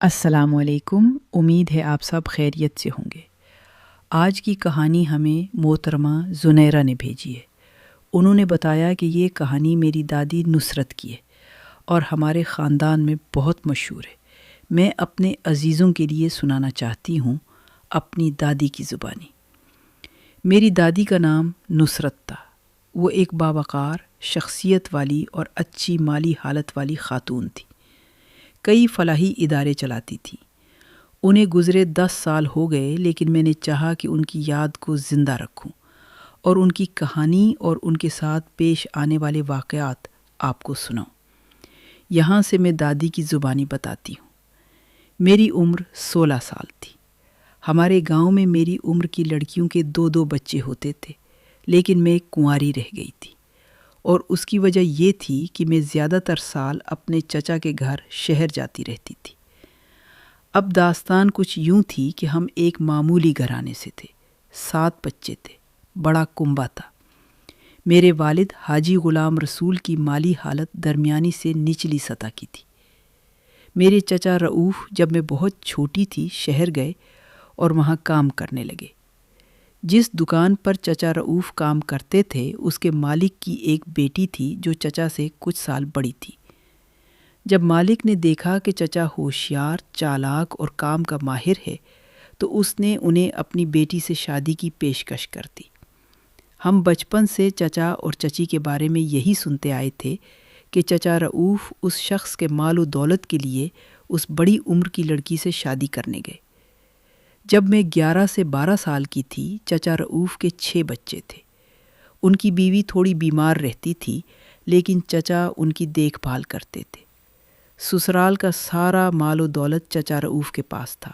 السلام علیکم، امید ہے آپ سب خیریت سے ہوں گے۔ آج کی کہانی ہمیں محترمہ زنیرہ نے بھیجی ہے۔ انہوں نے بتایا کہ یہ کہانی میری دادی نصرت کی ہے اور ہمارے خاندان میں بہت مشہور ہے۔ میں اپنے عزیزوں کے لیے سنانا چاہتی ہوں اپنی دادی کی زبانی۔ میری دادی کا نام نصرت تھا۔ وہ ایک باوقار، شخصیت والی اور اچھی مالی حالت والی خاتون تھی۔ کئی فلاحی ادارے چلاتی تھی۔ انہیں گزرے 10 سال ہو گئے، لیکن میں نے چاہا کہ ان کی یاد کو زندہ رکھوں اور ان کی کہانی اور ان کے ساتھ پیش آنے والے واقعات آپ کو سناؤں۔ یہاں سے میں دادی کی زبانی بتاتی ہوں۔ میری عمر 16 سال تھی۔ ہمارے گاؤں میں میری عمر کی لڑکیوں کے 2 بچے ہوتے تھے، لیکن میں کنواری رہ گئی تھی، اور اس کی وجہ یہ تھی کہ میں زیادہ تر سال اپنے چچا کے گھر شہر جاتی رہتی تھی۔ اب داستان کچھ یوں تھی کہ ہم ایک معمولی گھرانے سے تھے، 7 بچے تھے، بڑا کنبہ تھا۔ میرے والد حاجی غلام رسول کی مالی حالت درمیانی سے نچلی سطح کی تھی۔ میرے چچا رؤوف جب میں بہت چھوٹی تھی شہر گئے اور وہاں کام کرنے لگے۔ جس دکان پر چچا رؤوف کام کرتے تھے، اس کے مالک کی ایک بیٹی تھی جو چچا سے کچھ سال بڑی تھی۔ جب مالک نے دیکھا کہ چچا ہوشیار، چالاک اور کام کا ماہر ہے، تو اس نے انہیں اپنی بیٹی سے شادی کی پیشکش کر دی۔ ہم بچپن سے چچا اور چچی کے بارے میں یہی سنتے آئے تھے کہ چچا رؤوف اس شخص کے مال و دولت کے لیے اس بڑی عمر کی لڑکی سے شادی کرنے گئے۔ جب میں 11 سے 12 سال کی تھی، چچا رؤوف کے 6 بچے تھے۔ ان کی بیوی تھوڑی بیمار رہتی تھی، لیکن چچا ان کی دیکھ بھال کرتے تھے۔ سسرال کا سارا مال و دولت چچا رؤوف کے پاس تھا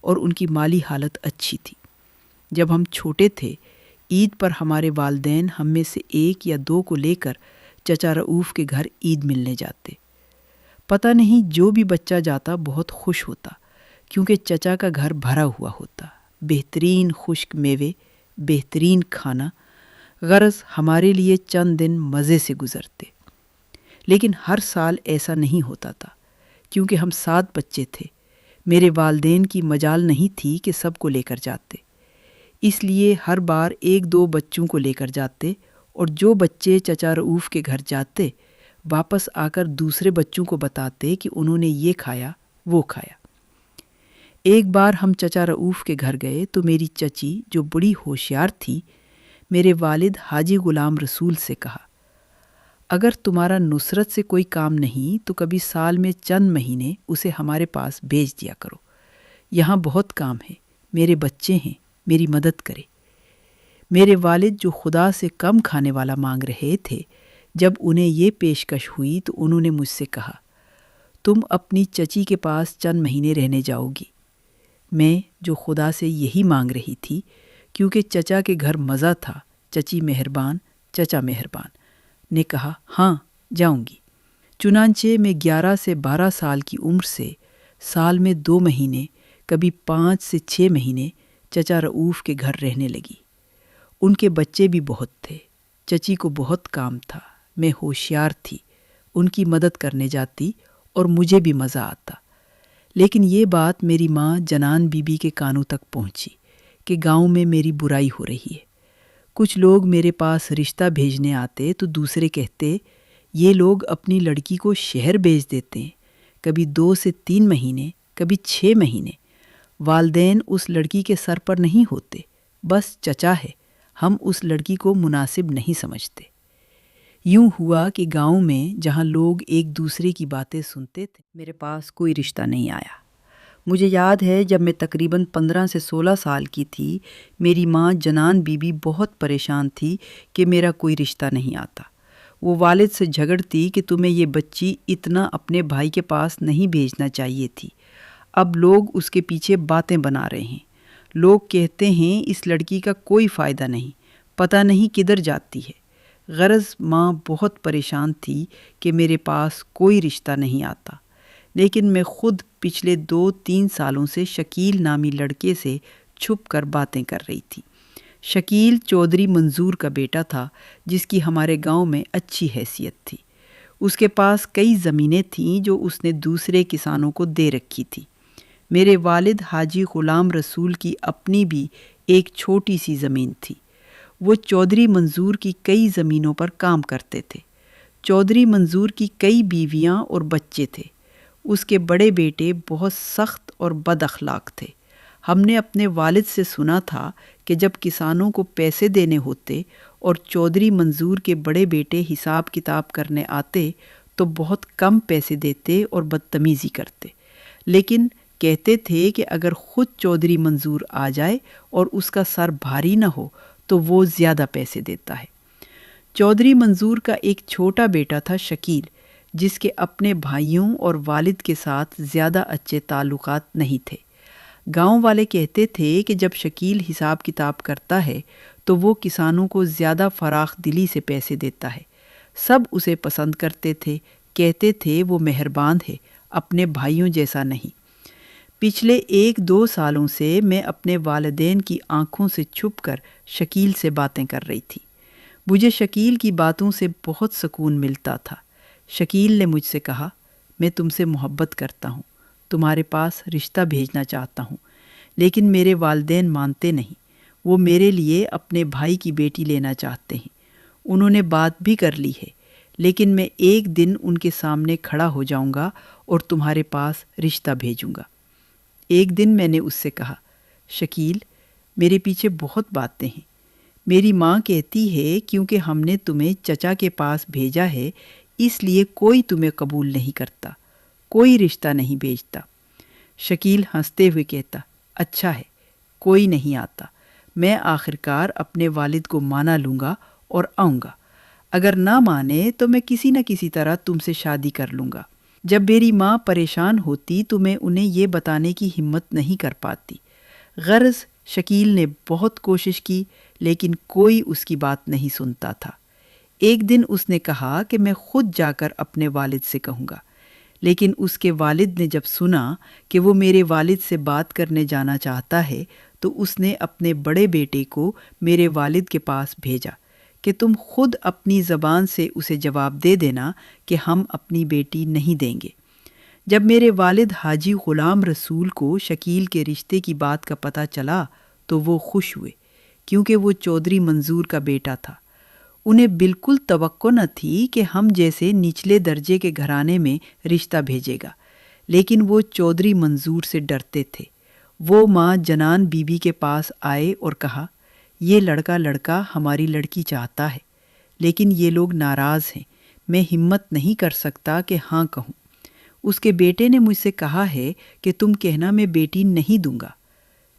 اور ان کی مالی حالت اچھی تھی۔ جب ہم چھوٹے تھے، عید پر ہمارے والدین ہم میں سے 1 یا 2 کو لے کر چچا رؤوف کے گھر عید ملنے جاتے۔ پتہ نہیں جو بھی بچہ جاتا بہت خوش ہوتا، کیونکہ چچا کا گھر بھرا ہوا ہوتا، بہترین خشک میوے، بہترین کھانا، غرض ہمارے لیے چند دن مزے سے گزرتے۔ لیکن ہر سال ایسا نہیں ہوتا تھا، کیونکہ ہم 7 بچے تھے۔ میرے والدین کی مجال نہیں تھی کہ سب کو لے کر جاتے، اس لیے ہر بار 1-2 بچوں کو لے کر جاتے، اور جو بچے چچا رؤوف کے گھر جاتے واپس آ کر دوسرے بچوں کو بتاتے کہ انہوں نے یہ کھایا، وہ کھایا۔ ایک بار ہم چچا رؤوف کے گھر گئے تو میری چچی، جو بڑی ہوشیار تھی، میرے والد حاجی غلام رسول سے کہا، اگر تمہارا نصرت سے کوئی کام نہیں تو کبھی سال میں چند مہینے اسے ہمارے پاس بھیج دیا کرو۔ یہاں بہت کام ہے، میرے بچے ہیں، میری مدد کرے۔ میرے والد، جو خدا سے کم کھانے والا مانگ رہے تھے، جب انہیں یہ پیشکش ہوئی تو انہوں نے مجھ سے کہا، تم اپنی چچی کے پاس چند مہینے رہنے جاؤ گی۔ میں، جو خدا سے یہی مانگ رہی تھی، کیونکہ چچا کے گھر مزہ تھا، چچی مہربان، چچا مہربان، نے کہا، ہاں جاؤں گی۔ چنانچہ میں 11 سے 12 سال کی عمر سے سال میں 2 مہینے، کبھی 5 سے 6 مہینے چچا رؤوف کے گھر رہنے لگی۔ ان کے بچے بھی بہت تھے، چچی کو بہت کام تھا، میں ہوشیار تھی، ان کی مدد کرنے جاتی اور مجھے بھی مزہ آتا۔ لیکن یہ بات میری ماں جنان بی بی کے کانوں تک پہنچی کہ گاؤں میں میری برائی ہو رہی ہے۔ کچھ لوگ میرے پاس رشتہ بھیجنے آتے تو دوسرے کہتے، یہ لوگ اپنی لڑکی کو شہر بھیج دیتے ہیں، کبھی 2 سے 3 مہینے، کبھی 6 مہینے۔ والدین اس لڑکی کے سر پر نہیں ہوتے، بس چچا ہے، ہم اس لڑکی کو مناسب نہیں سمجھتے۔ یوں ہوا کہ گاؤں میں جہاں لوگ ایک دوسرے کی باتیں سنتے تھے، میرے پاس کوئی رشتہ نہیں آیا۔ مجھے یاد ہے جب میں تقریباً 15 سے 16 سال کی تھی، میری ماں جنان بی بی بہت پریشان تھی کہ میرا کوئی رشتہ نہیں آتا۔ وہ والد سے جھگڑتی کہ تمہیں یہ بچی اتنا اپنے بھائی کے پاس نہیں بھیجنا چاہیے تھی، اب لوگ اس کے پیچھے باتیں بنا رہے ہیں، لوگ کہتے ہیں اس لڑکی کا کوئی فائدہ نہیں، پتہ نہیں کدھر جاتی ہے۔ غرض ماں بہت پریشان تھی کہ میرے پاس کوئی رشتہ نہیں آتا، لیکن میں خود پچھلے 2-3 سالوں سے شکیل نامی لڑکے سے چھپ کر باتیں کر رہی تھی۔ شکیل چودھری منظور کا بیٹا تھا، جس کی ہمارے گاؤں میں اچھی حیثیت تھی۔ اس کے پاس کئی زمینیں تھیں جو اس نے دوسرے کسانوں کو دے رکھی تھی۔ میرے والد حاجی غلام رسول کی اپنی بھی ایک چھوٹی سی زمین تھی۔ وہ چودھری منظور کی کئی زمینوں پر کام کرتے تھے۔ چودھری منظور کی کئی بیویاں اور بچے تھے۔ اس کے بڑے بیٹے بہت سخت اور بد اخلاق تھے۔ ہم نے اپنے والد سے سنا تھا کہ جب کسانوں کو پیسے دینے ہوتے اور چودھری منظور کے بڑے بیٹے حساب کتاب کرنے آتے تو بہت کم پیسے دیتے اور بدتمیزی کرتے، لیکن کہتے تھے کہ اگر خود چودھری منظور آ جائے اور اس کا سر بھاری نہ ہو تو وہ زیادہ پیسے دیتا ہے۔ چودھری منظور کا ایک چھوٹا بیٹا تھا شکیل، جس کے اپنے بھائیوں اور والد کے ساتھ زیادہ اچھے تعلقات نہیں تھے۔ گاؤں والے کہتے تھے کہ جب شکیل حساب کتاب کرتا ہے تو وہ کسانوں کو زیادہ فراخ دلی سے پیسے دیتا ہے۔ سب اسے پسند کرتے تھے، کہتے تھے وہ مہربان ہے، اپنے بھائیوں جیسا نہیں۔ پچھلے 1-2 سالوں سے میں اپنے والدین کی آنکھوں سے چھپ کر شکیل سے باتیں کر رہی تھی۔ مجھے شکیل کی باتوں سے بہت سکون ملتا تھا۔ شکیل نے مجھ سے کہا، میں تم سے محبت کرتا ہوں، تمہارے پاس رشتہ بھیجنا چاہتا ہوں، لیکن میرے والدین مانتے نہیں۔ وہ میرے لیے اپنے بھائی کی بیٹی لینا چاہتے ہیں۔ انہوں نے بات بھی کر لی ہے، لیکن میں ایک دن ان کے سامنے کھڑا ہو جاؤں گا اور تمہارے پاس رشتہ بھیجوں گا۔ ایک دن میں نے اس سے کہا، شکیل، میرے پیچھے بہت باتیں ہیں۔ میری ماں کہتی ہے کیونکہ ہم نے تمہیں چچا کے پاس بھیجا ہے اس لیے کوئی تمہیں قبول نہیں کرتا، کوئی رشتہ نہیں بھیجتا۔ شکیل ہنستے ہوئے کہتا، اچھا ہے، کوئی نہیں آتا، میں آخرکار اپنے والد کو مانا لوں گا اور آؤں گا۔ اگر نہ مانے تو میں کسی نہ کسی طرح تم سے شادی کر لوں گا۔ جب میری ماں پریشان ہوتی تو میں انہیں یہ بتانے کی ہمت نہیں کر پاتی۔ غرض شکیل نے بہت کوشش کی لیکن کوئی اس کی بات نہیں سنتا تھا۔ ایک دن اس نے کہا کہ میں خود جا کر اپنے والد سے کہوں گا، لیکن اس کے والد نے جب سنا کہ وہ میرے والد سے بات کرنے جانا چاہتا ہے تو اس نے اپنے بڑے بیٹے کو میرے والد کے پاس بھیجا کہ تم خود اپنی زبان سے اسے جواب دے دینا کہ ہم اپنی بیٹی نہیں دیں گے۔ جب میرے والد حاجی غلام رسول کو شکیل کے رشتے کی بات کا پتہ چلا تو وہ خوش ہوئے، کیونکہ وہ چودھری منظور کا بیٹا تھا۔ انہیں بالکل توقع نہ تھی کہ ہم جیسے نچلے درجے کے گھرانے میں رشتہ بھیجے گا، لیکن وہ چودھری منظور سے ڈرتے تھے۔ وہ ماں جنان بی بی کے پاس آئے اور کہا، یہ لڑکا ہماری لڑکی چاہتا ہے، لیکن یہ لوگ ناراض ہیں، میں ہمت نہیں کر سکتا کہ ہاں کہوں۔ اس کے بیٹے نے مجھ سے کہا ہے کہ تم کہنا میں بیٹی نہیں دوں گا۔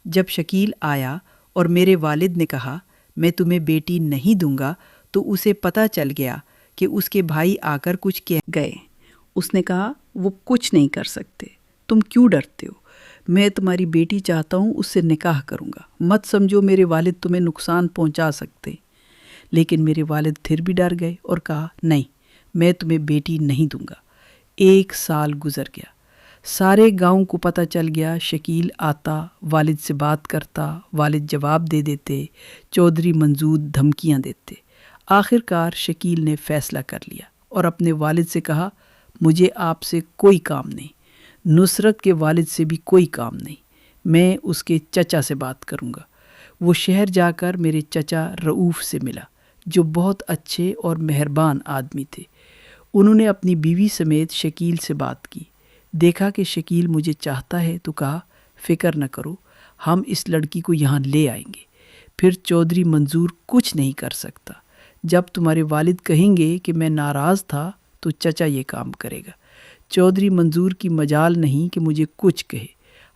جب شکیل آیا اور میرے والد نے کہا میں تمہیں بیٹی نہیں دوں گا تو اسے پتہ چل گیا کہ اس کے بھائی آ کر کچھ کہہ گئے۔ اس نے کہا، وہ کچھ نہیں کر سکتے، تم کیوں ڈرتے ہو؟ میں تمہاری بیٹی چاہتا ہوں، اس سے نکاح کروں گا، مت سمجھو میرے والد تمہیں نقصان پہنچا سکتے۔ لیکن میرے والد پھر بھی ڈر گئے اور کہا، نہیں، میں تمہیں بیٹی نہیں دوں گا۔ 1 سال گزر گیا، سارے گاؤں کو پتہ چل گیا۔ شکیل آتا، والد سے بات کرتا، والد جواب دے دیتے، چودھری منظور دھمکیاں دیتے۔ آخرکار شکیل نے فیصلہ کر لیا اور اپنے والد سے کہا، مجھے آپ سے کوئی کام نہیں، نصرت کے والد سے بھی کوئی کام نہیں، میں اس کے چچا سے بات کروں گا۔ وہ شہر جا کر میرے چچا رؤوف سے ملا، جو بہت اچھے اور مہربان آدمی تھے۔ انہوں نے اپنی بیوی سمیت شکیل سے بات کی، دیکھا کہ شکیل مجھے چاہتا ہے تو کہا، فکر نہ کرو، ہم اس لڑکی کو یہاں لے آئیں گے، پھر چودھری منظور کچھ نہیں کر سکتا۔ جب تمہارے والد کہیں گے کہ میں ناراض تھا تو چچا یہ کام کرے گا۔ چودھری منظور کی مجال نہیں کہ مجھے کچھ کہے۔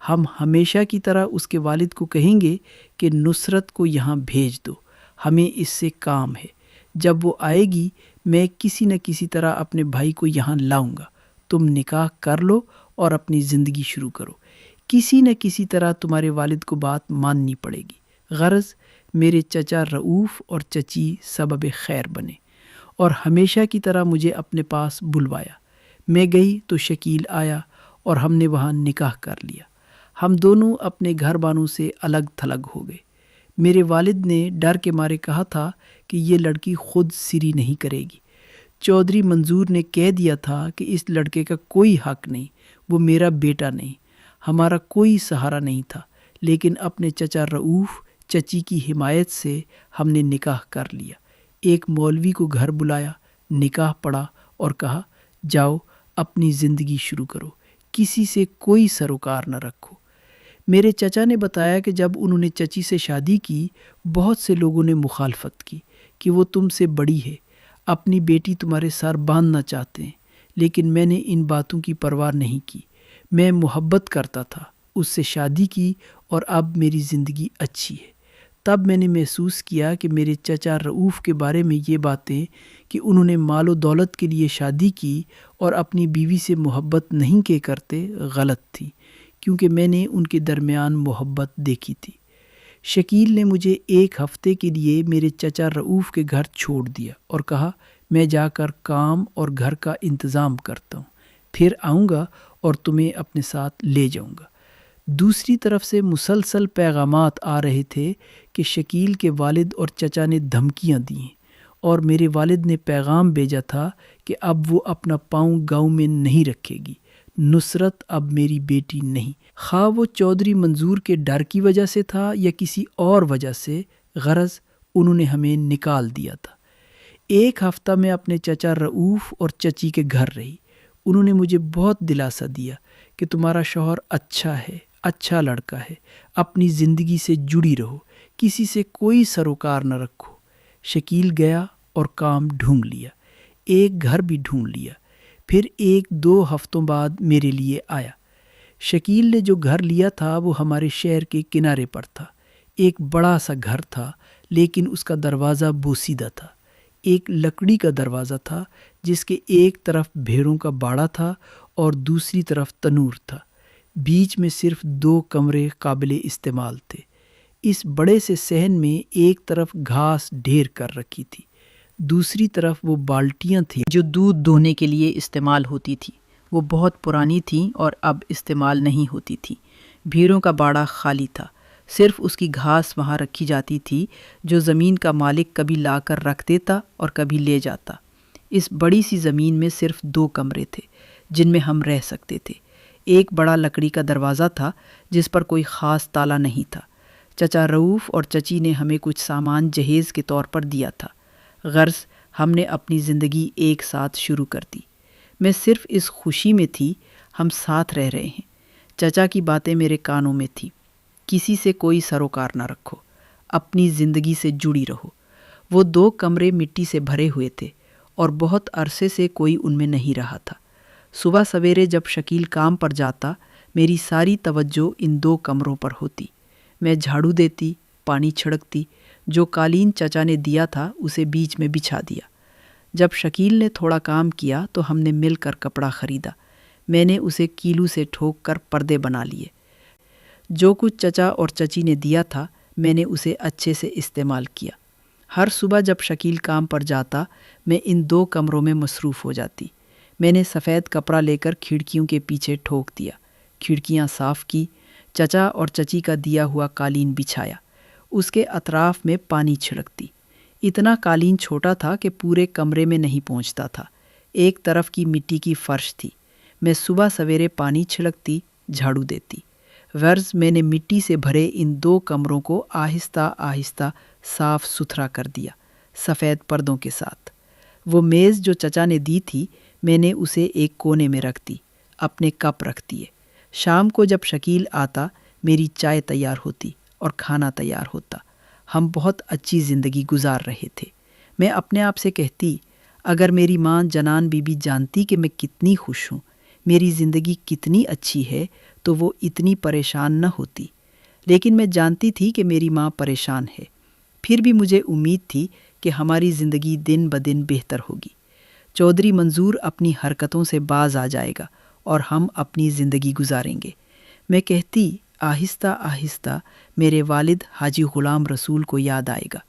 ہم ہمیشہ کی طرح اس کے والد کو کہیں گے کہ نصرت کو یہاں بھیج دو، ہمیں اس سے کام ہے۔ جب وہ آئے گی میں کسی نہ کسی طرح اپنے بھائی کو یہاں لاؤں گا، تم نکاح کر لو اور اپنی زندگی شروع کرو۔ کسی نہ کسی طرح تمہارے والد کو بات ماننی پڑے گی۔ غرض میرے چچا رؤوف اور چچی سبب خیر بنے، اور ہمیشہ کی طرح مجھے اپنے پاس بلوایا۔ میں گئی تو شکیل آیا اور ہم نے وہاں نکاح کر لیا۔ ہم دونوں اپنے گھر والوں سے الگ تھلگ ہو گئے۔ میرے والد نے ڈر کے مارے کہا تھا کہ یہ لڑکی خود سری نہیں کرے گی۔ چودھری منظور نے کہہ دیا تھا کہ اس لڑکے کا کوئی حق نہیں، وہ میرا بیٹا نہیں۔ ہمارا کوئی سہارا نہیں تھا، لیکن اپنے چچا رؤوف چچی کی حمایت سے ہم نے نکاح کر لیا۔ ایک مولوی کو گھر بلایا، نکاح پڑھا اور کہا جاؤ اپنی زندگی شروع کرو، کسی سے کوئی سروکار نہ رکھو۔ میرے چچا نے بتایا کہ جب انہوں نے چچی سے شادی کی، بہت سے لوگوں نے مخالفت کی کہ وہ تم سے بڑی ہے، اپنی بیٹی تمہارے سر باندھنا چاہتے ہیں، لیکن میں نے ان باتوں کی پرواہ نہیں کی۔ میں محبت کرتا تھا، اس سے شادی کی اور اب میری زندگی اچھی ہے۔ تب میں نے محسوس کیا کہ میرے چچا رؤوف کے بارے میں یہ باتیں کہ انہوں نے مال و دولت کے لیے شادی کی اور اپنی بیوی سے محبت نہیں کے کرتے غلط تھی، کیونکہ میں نے ان کے درمیان محبت دیکھی تھی۔ شکیل نے مجھے ایک ہفتے کے لیے میرے چچا رؤوف کے گھر چھوڑ دیا اور کہا میں جا کر کام اور گھر کا انتظام کرتا ہوں، پھر آؤں گا اور تمہیں اپنے ساتھ لے جاؤں گا۔ دوسری طرف سے مسلسل پیغامات آ رہے تھے کہ شکیل کے والد اور چچا نے دھمکیاں دی ہیں، اور میرے والد نے پیغام بھیجا تھا کہ اب وہ اپنا پاؤں گاؤں میں نہیں رکھے گی، نصرت اب میری بیٹی نہیں۔ خواہ وہ چودھری منظور کے ڈر کی وجہ سے تھا یا کسی اور وجہ سے، غرض انہوں نے ہمیں نکال دیا تھا۔ ایک ہفتہ میں اپنے چچا رؤوف اور چچی کے گھر رہی۔ انہوں نے مجھے بہت دلاسا دیا کہ تمہارا شوہر اچھا ہے، اچھا لڑکا ہے، اپنی زندگی سے جڑی رہو، کسی سے کوئی سروکار نہ رکھو۔ شکیل گیا اور کام ڈھونڈ لیا، ایک گھر بھی ڈھونڈ لیا، پھر 1-2 ہفتوں بعد میرے لیے آیا۔ شکیل نے جو گھر لیا تھا وہ ہمارے شہر کے کنارے پر تھا۔ ایک بڑا سا گھر تھا، لیکن اس کا دروازہ بوسیدہ تھا۔ ایک لکڑی کا دروازہ تھا جس کے ایک طرف بھیڑوں کا باڑا تھا اور دوسری طرف تنور تھا۔ بیچ میں صرف 2 کمرے قابل استعمال تھے۔ اس بڑے سے صحن میں ایک طرف گھاس ڈھیر کر رکھی تھی، دوسری طرف وہ بالٹیاں تھیں جو دودھ دھونے کے لیے استعمال ہوتی تھی۔ وہ بہت پرانی تھیں اور اب استعمال نہیں ہوتی تھیں۔ بھیڑوں کا باڑا خالی تھا، صرف اس کی گھاس وہاں رکھی جاتی تھی جو زمین کا مالک کبھی لا کر رکھ دیتا اور کبھی لے جاتا۔ اس بڑی سی زمین میں صرف 2 کمرے تھے جن میں ہم رہ سکتے تھے۔ ایک بڑا لکڑی کا دروازہ تھا جس پر کوئی خاص تالا نہیں تھا۔ چچا رؤوف اور چچی نے ہمیں کچھ سامان جہیز کے طور پر دیا تھا، غرض ہم نے اپنی زندگی ایک ساتھ شروع کر دی۔ میں صرف اس خوشی میں تھی ہم ساتھ رہ رہے ہیں۔ چچا کی باتیں میرے کانوں میں تھی، کسی سے کوئی سروکار نہ رکھو، اپنی زندگی سے جڑی رہو۔ وہ 2 کمرے مٹی سے بھرے ہوئے تھے اور بہت عرصے سے کوئی ان میں نہیں رہا تھا۔ صبح سویرے جب شکیل کام پر جاتا، میری ساری توجہ ان 2 کمروں پر ہوتی۔ میں جھاڑو دیتی، پانی چھڑکتی، جو قالین چچا نے دیا تھا اسے بیچ میں بچھا دیا۔ جب شکیل نے تھوڑا کام کیا تو ہم نے مل کر کپڑا خریدا۔ میں نے اسے کیلو سے ٹھوک کر پردے بنا لیے۔ جو کچھ چچا اور چچی نے دیا تھا میں نے اسے اچھے سے استعمال کیا۔ ہر صبح جب شکیل کام پر جاتا میں ان 2 کمروں میں مصروف ہو جاتی۔ میں نے سفید کپڑا لے کر کھڑکیوں کے پیچھے ٹھوک دیا، کھڑکیاں صاف کی، چچا اور چچی کا دیا ہوا قالین بچھایا، اس کے اطراف میں پانی چھڑکتی۔ اتنا قالین چھوٹا تھا کہ پورے کمرے میں نہیں پہنچتا تھا، ایک طرف کی مٹی کی فرش تھی۔ میں صبح سویرے پانی چھڑکتی، جھاڑو دیتی، غرض میں نے مٹی سے بھرے ان 2 کمروں کو آہستہ آہستہ صاف ستھرا کر دیا، سفید پردوں کے ساتھ۔ وہ میز جو چچا نے دی تھی میں نے اسے ایک کونے میں رکھ دی، اپنے کپ رکھ دیے۔ شام کو جب شکیل آتا میری چائے تیار ہوتی اور کھانا تیار ہوتا۔ ہم بہت اچھی زندگی گزار رہے تھے۔ میں اپنے آپ سے کہتی اگر میری ماں جنان بی بی جانتی کہ میں کتنی خوش ہوں، میری زندگی کتنی اچھی ہے، تو وہ اتنی پریشان نہ ہوتی۔ لیکن میں جانتی تھی کہ میری ماں پریشان ہے، پھر بھی مجھے امید تھی کہ ہماری زندگی دن بدن بہتر ہوگی۔ چودھری منظور اپنی حرکتوں سے باز آ جائے گا اور ہم اپنی زندگی گزاریں گے۔ میں کہتی آہستہ آہستہ میرے والد حاجی غلام رسول کو یاد آئے گا،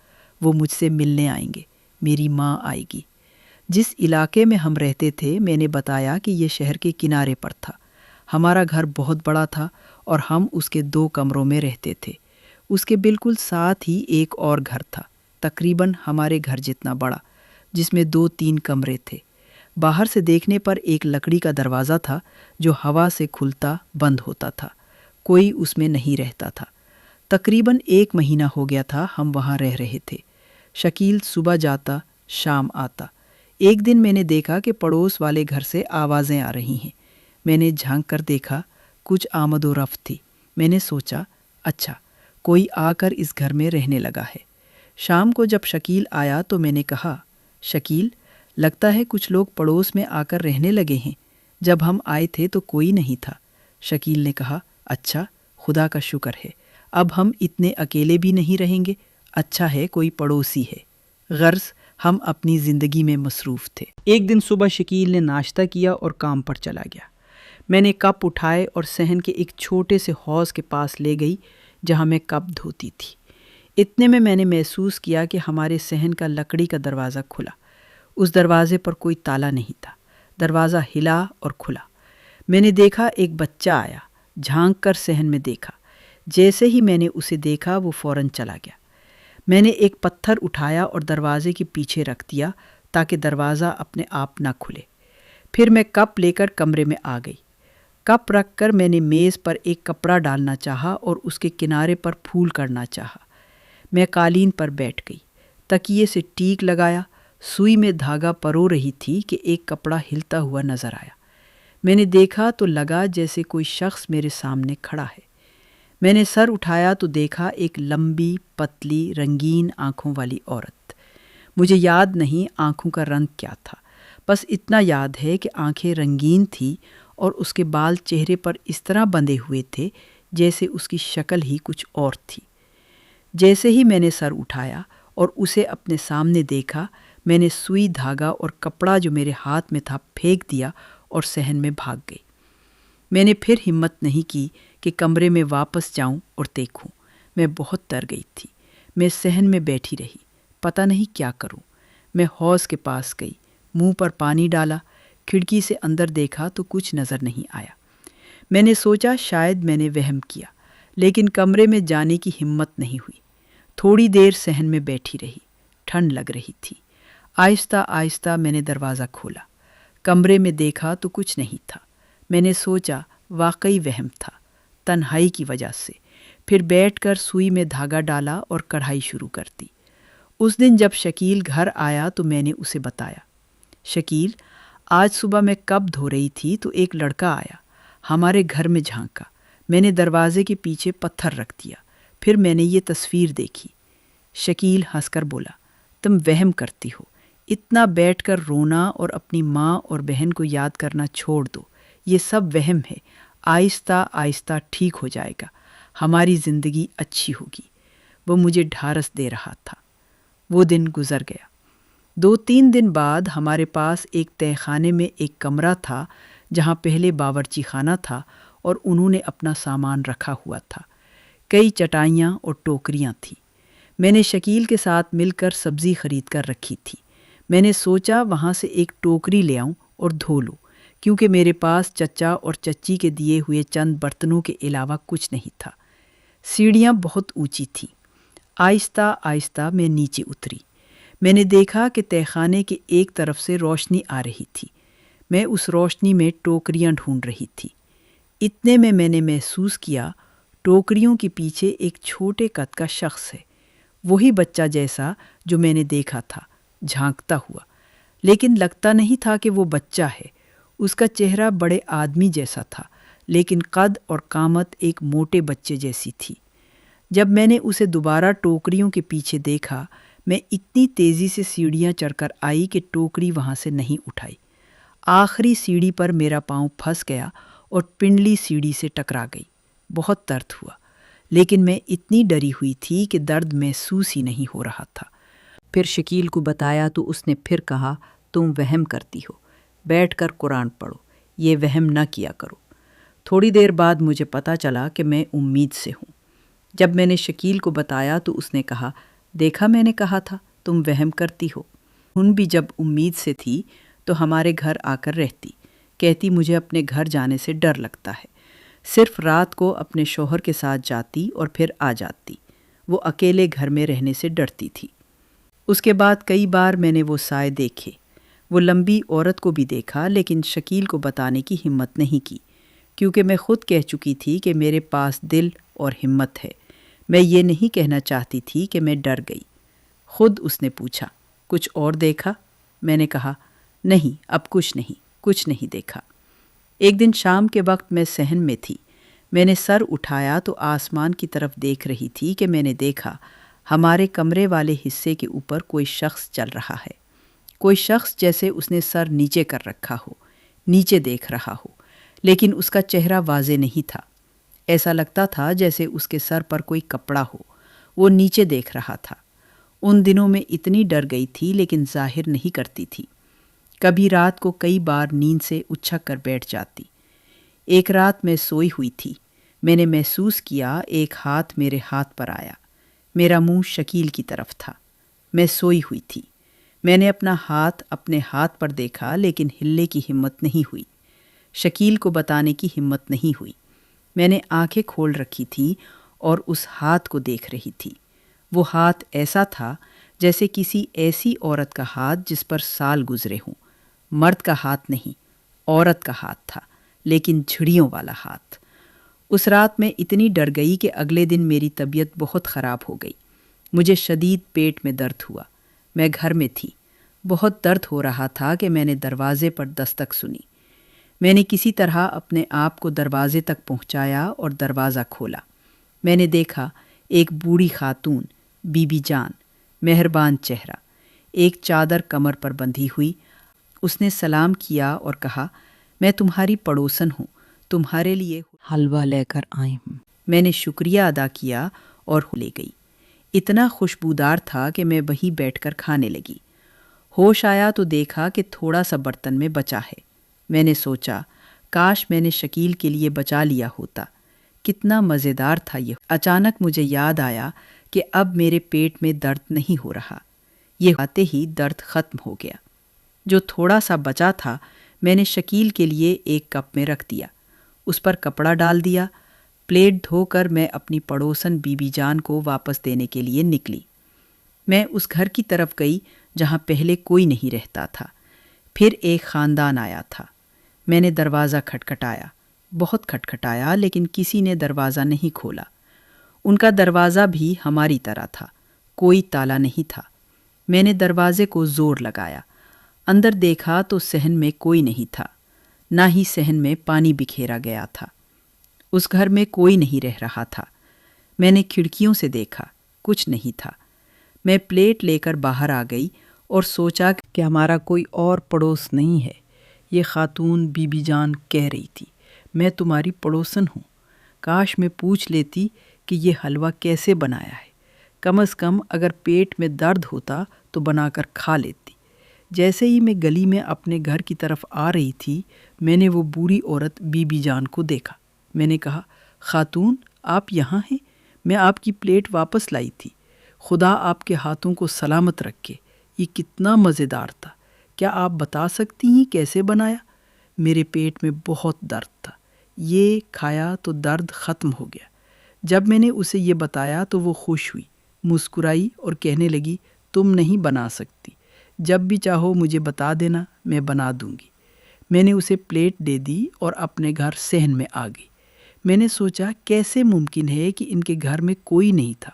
وہ مجھ سے ملنے آئیں گے، میری ماں آئے گی۔ جس علاقے میں ہم رہتے تھے میں نے بتایا کہ یہ شہر کے کنارے پر تھا۔ ہمارا گھر بہت بڑا تھا اور ہم اس کے 2 کمروں میں رہتے تھے۔ اس کے بالکل ساتھ ہی ایک اور گھر تھا، تقریباً ہمارے گھر جتنا بڑا، جس میں 2-3 کمرے تھے۔ باہر سے دیکھنے پر ایک لکڑی کا دروازہ تھا جو ہوا سے کھلتا بند ہوتا تھا۔ کوئی اس میں نہیں رہتا تھا۔ تقریباً 1 مہینہ ہو گیا تھا ہم وہاں رہ رہے تھے۔ شکیل صبح جاتا، شام آتا۔ ایک دن میں نے دیکھا کہ پڑوس والے گھر سے آوازیں آ رہی ہیں۔ میں نے جھانک کر دیکھا، کچھ آمد و رفت تھی۔ میں نے سوچا اچھا کوئی آ کر اس گھر میں رہنے لگا ہے۔ شام کو جب شکیل آیا تو میں نے کہا، شکیل لگتا ہے کچھ لوگ پڑوس میں آ کر رہنے لگے ہیں، جب ہم آئے تھے تو کوئی نہیں تھا۔ شکیل نے کہا، اچھا خدا کا شکر ہے، اب ہم اتنے اکیلے بھی نہیں رہیں گے، اچھا ہے کوئی پڑوسی ہے۔ غرض ہم اپنی زندگی میں مصروف تھے۔ ایک دن صبح شکیل نے ناشتہ کیا اور کام پر چلا گیا۔ میں نے کپ اٹھائے اور صحن کے ایک چھوٹے سے حوض کے پاس لے گئی جہاں میں کپ دھوتی تھی۔ اتنے میں نے محسوس کیا کہ ہمارے صحن کا لکڑی کا دروازہ کھلا۔ اس دروازے پر کوئی تالا نہیں تھا۔ دروازہ ہلا اور کھلا۔ میں نے دیکھا ایک بچہ آیا، جھانک کر صحن میں دیکھا۔ جیسے ہی میں نے اسے دیکھا وہ فوراً چلا گیا۔ میں نے ایک پتھر اٹھایا اور دروازے کے پیچھے رکھ دیا تاکہ دروازہ اپنے آپ نہ کھلے۔ پھر میں کپ لے کر کمرے میں آ گئی۔ کپ رکھ کر میں نے میز پر ایک کپڑا ڈالنا چاہا اور اس کے کنارے پر پھول کرنا چاہا۔ میں قالین پر بیٹھ گئی، تکیے سے ٹیک لگایا، سوئی میں دھاگا پرو رہی تھی کہ ایک کپڑا ہلتا ہوا نظر آیا۔ میں نے دیکھا تو لگا جیسے کوئی شخص میرے سامنے کھڑا ہے۔ میں نے سر اٹھایا تو دیکھا ایک لمبی، پتلی، رنگین آنکھوں والی عورت۔ مجھے یاد نہیں آنکھوں کا رنگ کیا تھا، بس اتنا یاد ہے کہ آنکھیں رنگین تھیں اور اس کے بال چہرے پر اس طرح بندھے ہوئے تھے جیسے اس کی شکل ہی کچھ اور تھی۔ جیسے ہی میں نے سر اٹھایا اور اسے اپنے سامنے دیکھا، میں نے سوئی، دھاگا اور کپڑا جو میرے ہاتھ میں تھا پھینک دیا اور صحن میں بھاگ گئی۔ میں نے پھر ہمت نہیں کی کہ کمرے میں واپس جاؤں اور دیکھوں۔ میں بہت ڈر گئی تھی۔ میں صحن میں بیٹھی رہی، پتہ نہیں کیا کروں۔ میں حوض کے پاس گئی، منہ پر پانی ڈالا، کھڑکی سے اندر دیکھا تو کچھ نظر نہیں آیا۔ میں نے سوچا شاید میں نے وہم کیا، لیکن کمرے میں جانے کی ہمت نہیں ہوئی۔ تھوڑی دیر صحن میں بیٹھی رہی، ٹھنڈ لگ رہی تھی۔ آہستہ آہستہ میں نے دروازہ کھولا۔ کمرے میں دیکھا تو کچھ نہیں تھا۔ میں نے سوچا واقعی وہم تھا، تنہائی کی وجہ سے۔ پھر بیٹھ کر سوئی میں دھاگا ڈالا اور کڑھائی شروع کر دی۔ اس دن جب شکیل گھر آیا تو میں نے اسے بتایا، شکیل آج صبح میں کپ دھو رہی تھی تو ایک لڑکا آیا، ہمارے گھر میں جھانکا۔ میں نے دروازے کے پیچھے پتھر رکھ دیا، پھر میں نے یہ تصویر دیکھی۔ شکیل ہنس کر بولا، تم وہم کرتی ہو، اتنا بیٹھ کر رونا اور اپنی ماں اور بہن کو یاد کرنا چھوڑ دو، یہ سب وہم ہے، آہستہ آہستہ ٹھیک ہو جائے گا، ہماری زندگی اچھی ہوگی۔ وہ مجھے ڈھارس دے رہا تھا۔ وہ دن گزر گیا۔ 2-3 دن بعد ہمارے پاس ایک تہہ خانے میں ایک کمرہ تھا جہاں پہلے باورچی خانہ تھا اور انہوں نے اپنا سامان رکھا ہوا تھا۔ کئی چٹائیاں اور ٹوکریاں تھیں۔ میں نے شکیل کے ساتھ مل کر سبزی خرید کر رکھی تھی۔ میں نے سوچا وہاں سے ایک ٹوکری لے آؤں اور دھو لوں، کیونکہ میرے پاس چچا اور چچی کے دیے ہوئے چند برتنوں کے علاوہ کچھ نہیں تھا۔ سیڑھیاں بہت اونچی تھیں۔ آہستہ آہستہ میں نیچے اتری۔ میں نے دیکھا کہ تہہ خانے کے ایک طرف سے روشنی آ رہی تھی۔ میں اس روشنی میں ٹوکریاں ڈھونڈ رہی تھی۔ اتنے میں نے محسوس کیا ٹوکریوں کے پیچھے ایک چھوٹے قد کا شخص ہے، وہی بچہ جیسا جو میں نے دیکھا تھا، جھانکتا ہوا، لیکن لگتا نہیں تھا کہ وہ بچہ ہے۔ اس کا چہرہ بڑے آدمی جیسا تھا، لیکن قد اور قامت ایک موٹے بچے جیسی تھی۔ جب میں نے اسے دوبارہ ٹوکریوں کے پیچھے دیکھا، میں اتنی تیزی سے سیڑھیاں چڑھ کر آئی کہ ٹوکری وہاں سے نہیں اٹھائی۔ آخری سیڑھی پر میرا پاؤں پھنس گیا اور پنڈلی سیڑھی سے ٹکرا گئی۔ بہت درد ہوا، لیکن میں اتنی ڈری ہوئی تھی کہ درد محسوس ہی نہیں ہو رہا تھا۔ پھر شکیل کو بتایا تو اس نے پھر کہا، تم وہم کرتی ہو، بیٹھ کر قرآن پڑھو، یہ وہم نہ کیا کرو۔ تھوڑی دیر بعد مجھے پتہ چلا کہ میں امید سے ہوں۔ جب میں نے شکیل کو بتایا تو اس نے کہا، دیکھا میں نے کہا تھا تم وہم کرتی ہو۔ ان بھی جب امید سے تھی تو ہمارے گھر آ کر رہتی، کہتی مجھے اپنے گھر جانے سے ڈر لگتا ہے، صرف رات کو اپنے شوہر کے ساتھ جاتی اور پھر آ جاتی، وہ اکیلے گھر میں رہنے سے ڈرتی تھی۔ اس کے بعد کئی بار میں نے وہ سائے دیکھے، وہ لمبی عورت کو بھی دیکھا، لیکن شکیل کو بتانے کی ہمت نہیں کی، کیونکہ میں خود کہہ چکی تھی کہ میرے پاس دل اور ہمت ہے۔ میں یہ نہیں کہنا چاہتی تھی کہ میں ڈر گئی۔ خود اس نے پوچھا، کچھ اور دیکھا؟ میں نے کہا، نہیں، اب کچھ نہیں دیکھا۔ ایک دن شام کے وقت میں صحن میں تھی۔ میں نے سر اٹھایا تو آسمان کی طرف دیکھ رہی تھی کہ میں نے دیکھا ہمارے کمرے والے حصے کے اوپر کوئی شخص چل رہا ہے۔ کوئی شخص جیسے اس نے سر نیچے کر رکھا ہو، نیچے دیکھ رہا ہو، لیکن اس کا چہرہ واضح نہیں تھا۔ ایسا لگتا تھا جیسے اس کے سر پر کوئی کپڑا ہو، وہ نیچے دیکھ رہا تھا۔ ان دنوں میں اتنی ڈر گئی تھی لیکن ظاہر نہیں کرتی تھی۔ کبھی رات کو کئی بار نیند سے اچھک کر بیٹھ جاتی۔ ایک رات میں سوئی ہوئی تھی، میں نے محسوس کیا ایک ہاتھ میرے ہاتھ پر آیا۔ میرا منہ شکیل کی طرف تھا۔ میں سوئی ہوئی تھی۔ میں نے اپنا ہاتھ اپنے ہاتھ پر دیکھا لیکن ہلنے کی ہمت نہیں ہوئی، شکیل کو بتانے کی ہمت نہیں ہوئی۔ میں نے آنکھیں کھول رکھی تھی اور اس ہاتھ کو دیکھ رہی تھی۔ وہ ہاتھ ایسا تھا جیسے کسی ایسی عورت کا ہاتھ جس پر سال گزرے ہوں۔ مرد کا ہاتھ نہیں، عورت کا ہاتھ تھا، لیکن جھڑیوں والا ہاتھ۔ اس رات میں اتنی ڈر گئی کہ اگلے دن میری طبیعت بہت خراب ہو گئی۔ مجھے شدید پیٹ میں درد ہوا۔ میں گھر میں تھی۔ بہت درد ہو رہا تھا کہ میں نے دروازے پر دستک سنی۔ میں نے کسی طرح اپنے آپ کو دروازے تک پہنچایا اور دروازہ کھولا۔ میں نے دیکھا ایک بوڑھی خاتون، بی بی جان، مہربان چہرہ، ایک چادر کمر پر بندھی ہوئی۔ اس نے سلام کیا اور کہا، میں تمہاری پڑوسن ہوں، تمہارے لیے حلوہ لے کر آئی ہوں۔ میں نے شکریہ ادا کیا اور لے گئی۔ اتنا خوشبودار تھا کہ میں وہیں بیٹھ کر کھانے لگی۔ ہوش آیا تو دیکھا کہ تھوڑا سا برتن میں بچا ہے۔ میں نے سوچا، کاش میں نے شکیل کے لیے بچا لیا ہوتا، کتنا مزیدار تھا یہ۔ اچانک مجھے یاد آیا کہ اب میرے پیٹ میں درد نہیں ہو رہا۔ یہ آتے ہی درد ختم ہو گیا۔ جو تھوڑا سا بچا تھا میں نے شکیل کے لیے ایک کپ میں رکھ دیا، اس پر کپڑا ڈال دیا۔ پلیٹ دھو کر میں اپنی پڑوسن بی بی جان کو واپس دینے کے لیے نکلی۔ میں اس گھر کی طرف گئی جہاں پہلے کوئی نہیں رہتا تھا۔ پھر ایک خاندان آیا تھا۔ میں نے دروازہ کھٹکھٹایا، بہت کھٹکھٹایا، لیکن کسی نے دروازہ نہیں کھولا۔ ان کا دروازہ بھی ہماری طرح تھا، کوئی تالا نہیں تھا۔ میں نے دروازے کو زور لگایا، اندر دیکھا تو صحن میں کوئی نہیں تھا، نہ ہی صحن میں پانی بکھیرا گیا تھا۔ اس گھر میں کوئی نہیں رہ رہا تھا۔ میں نے کھڑکیوں سے دیکھا، کچھ نہیں تھا۔ میں پلیٹ لے کر باہر آ گئی اور سوچا کہ ہمارا کوئی اور پڑوس نہیں ہے۔ یہ خاتون بی بی جان کہہ رہی تھی، میں تمہاری پڑوسن ہوں۔ کاش میں پوچھ لیتی کہ یہ حلوہ کیسے بنایا ہے، کم از کم اگر پیٹ میں درد ہوتا تو بنا کر کھا لیتی۔ جیسے ہی میں گلی میں اپنے گھر کی طرف آ رہی تھی، میں نے وہ بوڑھی عورت بی بی جان کو دیکھا۔ میں نے کہا، خاتون آپ یہاں ہیں؟ میں آپ کی پلیٹ واپس لائی تھی۔ خدا آپ کے ہاتھوں کو سلامت رکھے، یہ کتنا مزیدار تھا۔ کیا آپ بتا سکتی ہیں کیسے بنایا؟ میرے پیٹ میں بہت درد تھا، یہ کھایا تو درد ختم ہو گیا۔ جب میں نے اسے یہ بتایا تو وہ خوش ہوئی، مسکرائی اور کہنے لگی، تم نہیں بنا سکتی، جب بھی چاہو مجھے بتا دینا، میں بنا دوں گی۔ میں نے اسے پلیٹ دے دی اور اپنے گھر صحن میں آ گئی۔ میں نے سوچا کیسے ممکن ہے کہ ان کے گھر میں کوئی نہیں تھا۔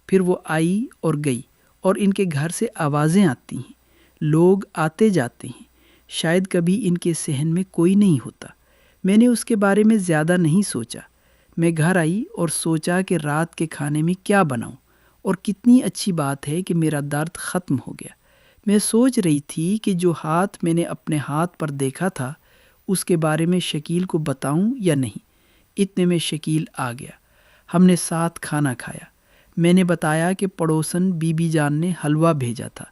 پھر وہ آئی اور گئی اور ان کے گھر سے آوازیں آتی ہیں، لوگ آتے جاتے ہیں، شاید کبھی ان کے صحن میں کوئی نہیں ہوتا۔ میں نے اس کے بارے میں زیادہ نہیں سوچا۔ میں گھر آئی اور سوچا کہ رات کے کھانے میں کیا بناؤں، اور کتنی اچھی بات ہے کہ میرا درد ختم ہو گیا۔ میں سوچ رہی تھی کہ جو ہاتھ میں نے اپنے ہاتھ پر دیکھا تھا اس کے بارے میں شکیل کو بتاؤں یا نہیں۔ اتنے میں شکیل آ گیا۔ ہم نے ساتھ کھانا کھایا۔ میں نے بتایا کہ پڑوسن بی بی جان نے حلوہ بھیجا تھا،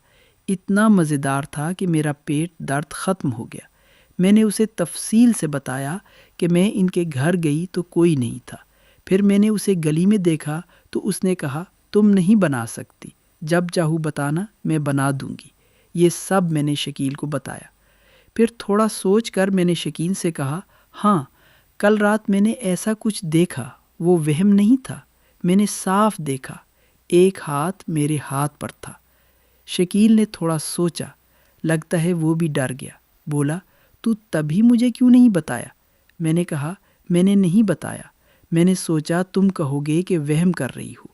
اتنا مزیدار تھا کہ میرا پیٹ درد ختم ہو گیا۔ میں نے اسے تفصیل سے بتایا کہ میں ان کے گھر گئی تو کوئی نہیں تھا۔ پھر میں نے اسے گلی میں دیکھا تو اس نے کہا، تم نہیں بنا سکتی، جب چاہو بتانا، میں بنا دوں گی۔ یہ سب میں نے شکیل کو بتایا۔ پھر تھوڑا سوچ کر میں نے شکیل سے کہا، ہاں کل رات میں نے ایسا کچھ دیکھا، وہ وہم نہیں تھا، میں نے صاف دیکھا، ایک ہاتھ میرے ہاتھ پر تھا۔ شکیل نے تھوڑا سوچا، لگتا ہے وہ بھی ڈر گیا، بولا، تو تبھی مجھے کیوں نہیں بتایا؟ میں نے کہا، میں نے نہیں بتایا، میں نے سوچا تم کہو گے کہ وہم کر رہی ہو۔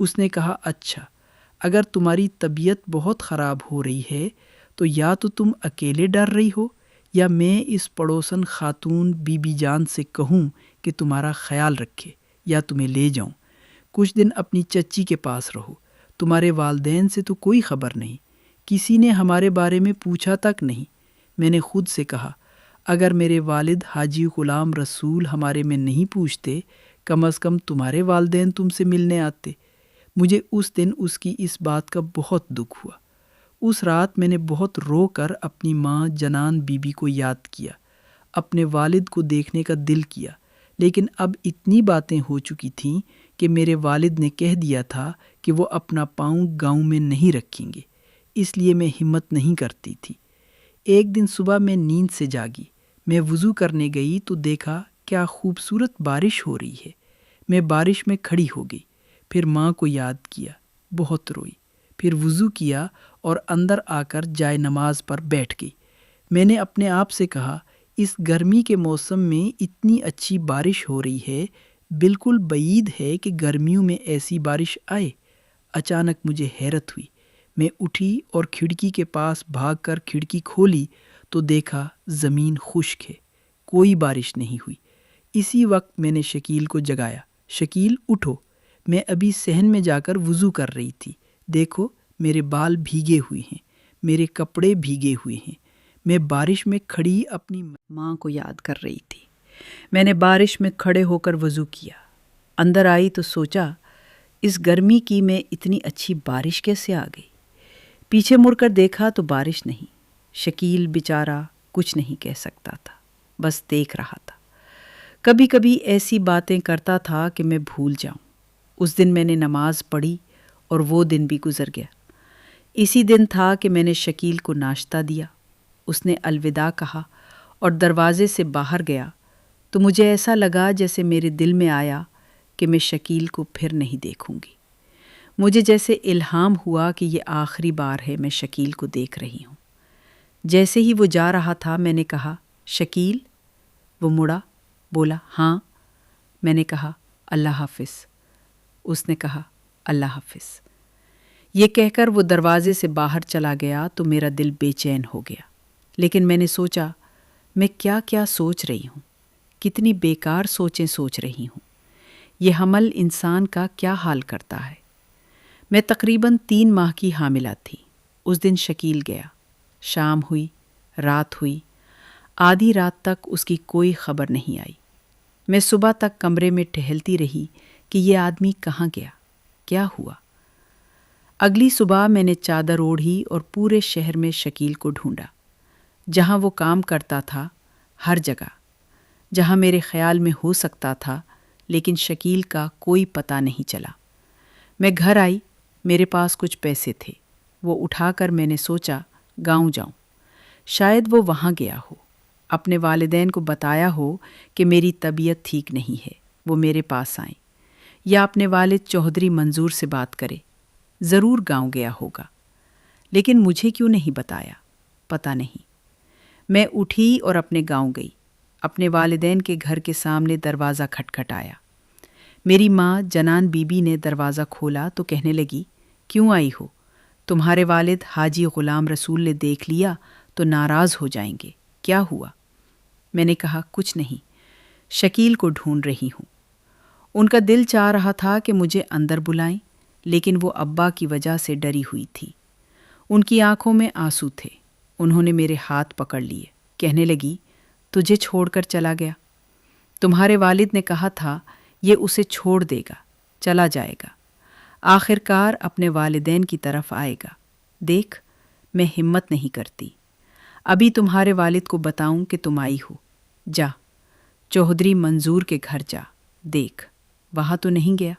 اس نے کہا اچھا، اگر تمہاری طبیعت بہت خراب ہو رہی ہے تو یا تو تم اکیلے ڈر رہی ہو یا میں اس پڑوسن خاتون بی بی جان سے کہوں کہ تمہارا خیال رکھے یا تمہیں لے جاؤں۔ کچھ دن اپنی چچی کے پاس رہو، تمہارے والدین سے تو کوئی خبر نہیں، کسی نے ہمارے بارے میں پوچھا تک نہیں۔ میں نے خود سے کہا اگر میرے والد حاجی غلام رسول ہمارے میں نہیں پوچھتے، کم از کم تمہارے والدین تم سے ملنے آتے۔ مجھے اس دن اس کی اس بات کا بہت دکھ ہوا۔ اس رات میں نے بہت رو کر اپنی ماں جنان بی بی کو یاد کیا، اپنے والد کو دیکھنے کا دل کیا، لیکن اب اتنی باتیں ہو چکی تھیں کہ میرے والد نے کہہ دیا تھا کہ وہ اپنا پاؤں گاؤں میں نہیں رکھیں گے، اس لیے میں ہمت نہیں کرتی تھی۔ ایک دن صبح میں نیند سے جاگی، میں وضو کرنے گئی تو دیکھا کیا خوبصورت بارش ہو رہی ہے۔ میں بارش میں کھڑی ہو گئی، پھر ماں کو یاد کیا، بہت روئی، پھر وضو کیا اور اندر آ کر جائے نماز پر بیٹھ گئی۔ میں نے اپنے آپ سے کہا اس گرمی کے موسم میں اتنی اچھی بارش ہو رہی ہے، بالکل بعید ہے کہ گرمیوں میں ایسی بارش آئے۔ اچانک مجھے حیرت ہوئی، میں اٹھی اور کھڑکی کے پاس بھاگ کر کھڑکی کھولی تو دیکھا زمین خشک ہے، کوئی بارش نہیں ہوئی۔ اسی وقت میں نے شکیل کو جگایا، شکیل اٹھو، میں ابھی صحن میں جا کر وضو کر رہی تھی، دیکھو میرے بال بھیگے ہوئے ہیں، میرے کپڑے بھیگے ہوئے ہیں۔ میں بارش میں کھڑی اپنی ماں کو یاد کر رہی تھی۔ میں نے بارش میں کھڑے ہو کر وضو کیا، اندر آئی تو سوچا اس گرمی کی میں اتنی اچھی بارش کیسے آ گئی۔ پیچھے مڑ کر دیکھا تو بارش نہیں۔ شکیل بیچارہ کچھ نہیں کہہ سکتا تھا، بس دیکھ رہا تھا۔ کبھی کبھی ایسی باتیں کرتا تھا کہ میں بھول جاؤں۔ اس دن میں نے نماز پڑھی اور وہ دن بھی گزر گیا۔ اسی دن تھا کہ میں نے شکیل کو ناشتہ دیا، اس نے الوداع کہا اور دروازے سے باہر گیا تو مجھے ایسا لگا جیسے میرے دل میں آیا کہ میں شکیل کو پھر نہیں دیکھوں گی۔ مجھے جیسے الہام ہوا کہ یہ آخری بار ہے میں شکیل کو دیکھ رہی ہوں۔ جیسے ہی وہ جا رہا تھا میں نے کہا شکیل۔ وہ مڑا، بولا ہاں۔ میں نے کہا اللہ حافظ۔ اس نے کہا اللہ حافظ۔ یہ کہہ کر وہ دروازے سے باہر چلا گیا تو میرا دل بے چین ہو گیا، لیکن میں نے سوچا میں کیا کیا سوچ رہی ہوں، کتنی بیکار سوچیں سوچ رہی ہوں، یہ حمل انسان کا کیا حال کرتا ہے۔ میں تقریباً 3 ماہ کی حاملہ تھی۔ اس دن شکیل گیا، شام ہوئی، رات ہوئی، آدھی رات تک اس کی کوئی خبر نہیں آئی۔ میں صبح تک کمرے میں ٹہلتی رہی کہ یہ آدمی کہاں گیا، کیا ہوا۔ اگلی صبح میں نے چادر اوڑھی اور پورے شہر میں شکیل کو ڈھونڈا، جہاں وہ کام کرتا تھا، ہر جگہ، جہاں میرے خیال میں ہو سکتا تھا، لیکن شکیل کا کوئی پتہ نہیں چلا۔ میں گھر آئی، میرے پاس کچھ پیسے تھے، وہ اٹھا کر میں نے سوچا گاؤں جاؤں، شاید وہ وہاں گیا ہو، اپنے والدین کو بتایا ہو کہ میری طبیعت ٹھیک نہیں ہے، وہ میرے پاس آئیں، یا اپنے والد چوہدری منظور سے بات کرے، ضرور گاؤں گیا ہوگا، لیکن مجھے کیوں نہیں بتایا، پتہ نہیں۔ میں اٹھی اور اپنے گاؤں گئی، اپنے والدین کے گھر کے سامنے دروازہ کھٹکھٹایا۔ میری ماں جنان بی بی نے دروازہ کھولا تو کہنے لگی کیوں آئی ہو؟ تمہارے والد حاجی غلام رسول نے دیکھ لیا تو ناراض ہو جائیں گے، کیا ہوا؟ میں نے کہا کچھ نہیں، شکیل کو ڈھونڈ رہی ہوں۔ ان کا دل چاہ رہا تھا کہ مجھے اندر بلائیں، لیکن وہ ابا کی وجہ سے ڈری ہوئی تھی۔ ان کی آنکھوں میں آنسو تھے۔ انہوں نے میرے ہاتھ پکڑ لیے، کہنے لگی تجھے چھوڑ کر چلا گیا؟ تمہارے والد نے کہا تھا یہ اسے چھوڑ دے گا، چلا جائے گا، آخر کار اپنے والدین کی طرف آئے گا۔ دیکھ میں ہمت نہیں کرتی، ابھی تمہارے والد کو بتاؤں کہ تم آئی ہو۔ جا چوہدری منظور کے گھر جا، دیکھ وہاں تو نہیں گیا۔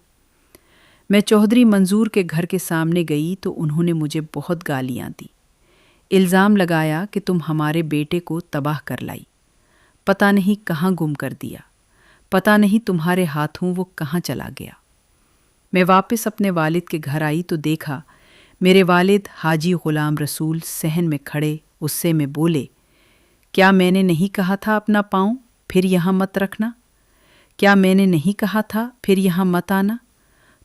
میں چوہدری منظور کے گھر کے سامنے گئی تو انہوں نے مجھے بہت گالیاں دی، الزام لگایا کہ تم ہمارے بیٹے کو تباہ کر لائی، پتہ نہیں کہاں گم کر دیا، پتہ نہیں تمہارے ہاتھوں وہ کہاں چلا گیا۔ میں واپس اپنے والد کے گھر آئی تو دیکھا میرے والد حاجی غلام رسول صحن میں کھڑے غصے میں بولے کیا میں نے نہیں کہا تھا اپنا پاؤں پھر یہاں مت رکھنا؟ کیا میں نے نہیں کہا تھا پھر یہاں مت آنا؟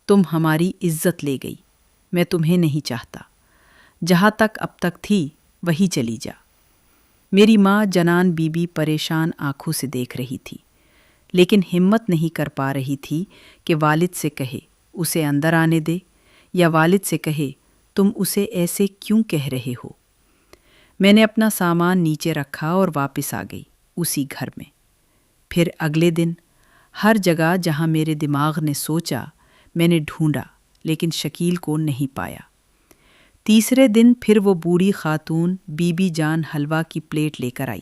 تم ہماری عزت لے گئی، میں تمہیں نہیں چاہتا، جہاں تک اب تک تھی وہی چلی جا۔ میری ماں جنان بی بی پریشان آنکھوں سے دیکھ رہی تھی، لیکن ہمت نہیں کر پا رہی تھی کہ والد سے کہے اسے اندر آنے دے، یا والد سے کہے تم اسے ایسے کیوں کہہ رہے ہو۔ میں نے اپنا سامان نیچے رکھا اور واپس آ گئی اسی گھر میں۔ پھر اگلے دن ہر جگہ جہاں میرے دماغ نے سوچا میں نے ڈھونڈا، لیکن شکیل کو نہیں پایا۔ تیسرے دن پھر وہ بوڑھی خاتون بی بی جان حلوہ کی پلیٹ لے کر آئی۔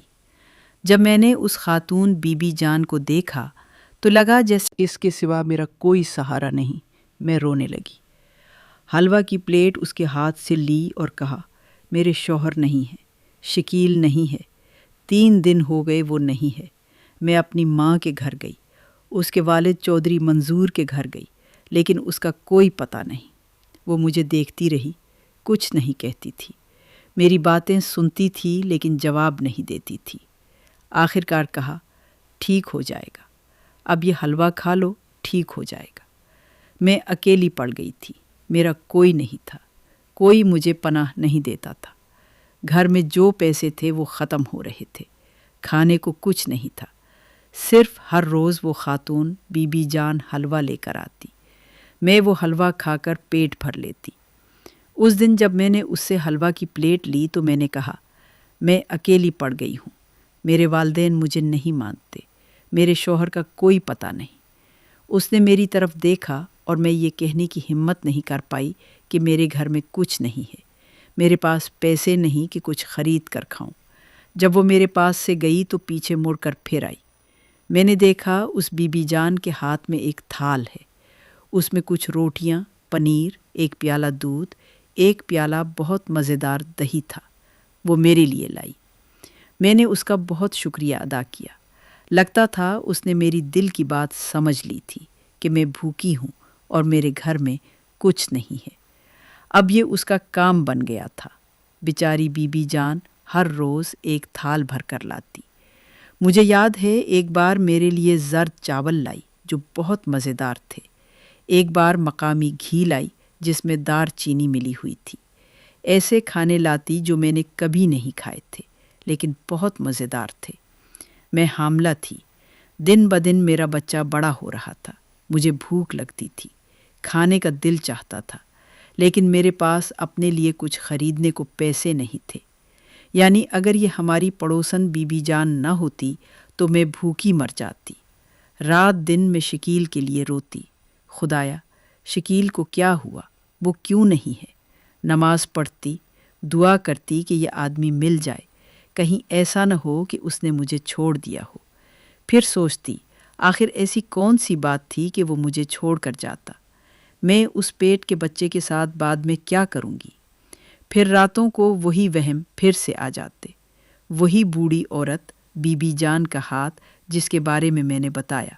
جب میں نے اس خاتون بی بی جان کو دیکھا تو لگا جیسے اس کے سوا میرا کوئی سہارا نہیں۔ میں رونے لگی۔ حلوہ کی پلیٹ اس کے ہاتھ سے لی اور کہا، میرے شوہر نہیں ہے، شکیل نہیں ہے، 3 دن ہو گئے وہ نہیں ہے۔ میں اپنی ماں کے گھر گئی، اس کے والد چودھری منظور کے گھر گئی، لیکن اس کا کوئی پتہ نہیں۔ وہ مجھے دیکھتی رہی، کچھ نہیں کہتی تھی، میری باتیں سنتی تھی لیکن جواب نہیں دیتی تھی۔ آخر کار کہا، ٹھیک ہو جائے گا، اب یہ حلوہ کھا لو، ٹھیک ہو جائے گا۔ میں اکیلی پڑ گئی تھی، میرا کوئی نہیں تھا، کوئی مجھے پناہ نہیں دیتا تھا۔ گھر میں جو پیسے تھے وہ ختم ہو رہے تھے، کھانے کو کچھ نہیں تھا، صرف ہر روز وہ خاتون بی بی جان حلوہ لے کر آتی، میں وہ حلوہ کھا کر پیٹ بھر لیتی۔ اس دن جب میں نے اس سے حلوہ کی پلیٹ لی تو میں نے کہا، میں اکیلی پڑ گئی ہوں، میرے والدین مجھے نہیں مانتے، میرے شوہر کا کوئی پتہ نہیں۔ اس نے میری طرف دیکھا اور میں یہ کہنے کی ہمت نہیں کر پائی کہ میرے گھر میں کچھ نہیں ہے، میرے پاس پیسے نہیں کہ کچھ خرید کر کھاؤں۔ جب وہ میرے پاس سے گئی تو پیچھے مڑ کر پھر آئی۔ میں نے دیکھا اس بی بی جان کے ہاتھ میں ایک تھال ہے، اس میں کچھ روٹیاں، پنیر، ایک پیالہ دودھ، ایک پیالہ بہت مزیدار دہی تھا، وہ میرے لیے لائی۔ میں نے اس کا بہت شکریہ ادا کیا۔ لگتا تھا اس نے میری دل کی بات سمجھ لی تھی کہ میں بھوکی ہوں اور میرے گھر میں کچھ نہیں ہے۔ اب یہ اس کا کام بن گیا تھا۔ بیچاری بی بی جان ہر روز ایک تھال بھر کر لاتی۔ مجھے یاد ہے ایک بار میرے لیے زرد چاول لائی جو بہت مزیدار تھے، ایک بار مقامی گھی لائی جس میں دار چینی ملی ہوئی تھی۔ ایسے کھانے لاتی جو میں نے کبھی نہیں کھائے تھے لیکن بہت مزیدار تھے۔ میں حاملہ تھی، دن بدن میرا بچہ بڑا ہو رہا تھا، مجھے بھوک لگتی تھی، کھانے کا دل چاہتا تھا، لیکن میرے پاس اپنے لیے کچھ خریدنے کو پیسے نہیں تھے۔ یعنی اگر یہ ہماری پڑوسن بی بی جان نہ ہوتی تو میں بھوکی مر جاتی۔ رات دن میں شکیل کے لیے روتی، خدایا شکیل کو کیا ہوا، وہ کیوں نہیں ہے؟ نماز پڑھتی، دعا کرتی کہ یہ آدمی مل جائے، کہیں ایسا نہ ہو کہ اس نے مجھے چھوڑ دیا ہو۔ پھر سوچتی آخر ایسی کون سی بات تھی کہ وہ مجھے چھوڑ کر جاتا، میں اس پیٹ کے بچے کے ساتھ بعد میں کیا کروں گی؟ پھر راتوں کو وہی وہم پھر سے آ جاتے، وہی بوڑھی عورت بی بی جان کا ہاتھ جس کے بارے میں نے بتایا،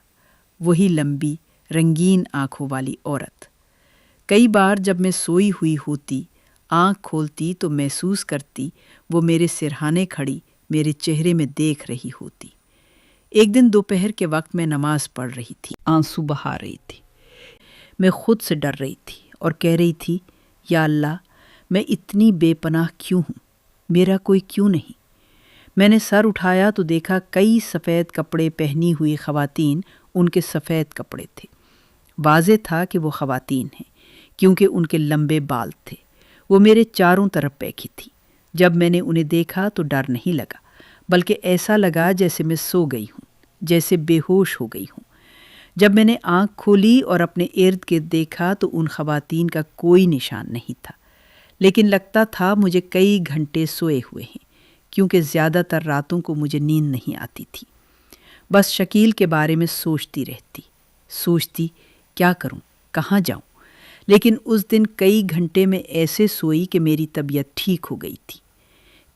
وہی لمبی رنگین آنکھوں والی عورت۔ کئی بار جب میں سوئی ہوئی ہوتی، آنکھ کھولتی تو محسوس کرتی وہ میرے سرہانے کھڑی میرے چہرے میں دیکھ رہی ہوتی۔ ایک دن دوپہر کے وقت میں نماز پڑھ رہی تھی، آنسو بہا رہی تھی، میں خود سے ڈر رہی تھی اور کہہ رہی تھی، یا اللہ میں اتنی بے پناہ کیوں ہوں، میرا کوئی کیوں نہیں؟ میں نے سر اٹھایا تو دیکھا کئی سفید کپڑے پہنی ہوئی خواتین، ان کے سفید کپڑے تھے، واضح تھا کہ وہ خواتین ہیں کیونکہ ان کے لمبے بال تھے۔ وہ میرے چاروں طرف بیٹھی تھی۔ جب میں نے انہیں دیکھا تو ڈر نہیں لگا، بلکہ ایسا لگا جیسے میں سو گئی ہوں، جیسے بے ہوش ہو گئی ہوں۔ جب میں نے آنکھ کھولی اور اپنے ارد گرد دیکھا تو ان خواتین کا کوئی نشان نہیں تھا، لیکن لگتا تھا مجھے کئی گھنٹے سوئے ہوئے ہیں، کیونکہ زیادہ تر راتوں کو مجھے نیند نہیں آتی تھی۔ بس شکیل کے بارے میں سوچتی کیا کروں، کہاں جاؤں؟ لیکن اس دن کئی گھنٹے میں ایسے سوئی کہ میری طبیعت ٹھیک ہو گئی تھی۔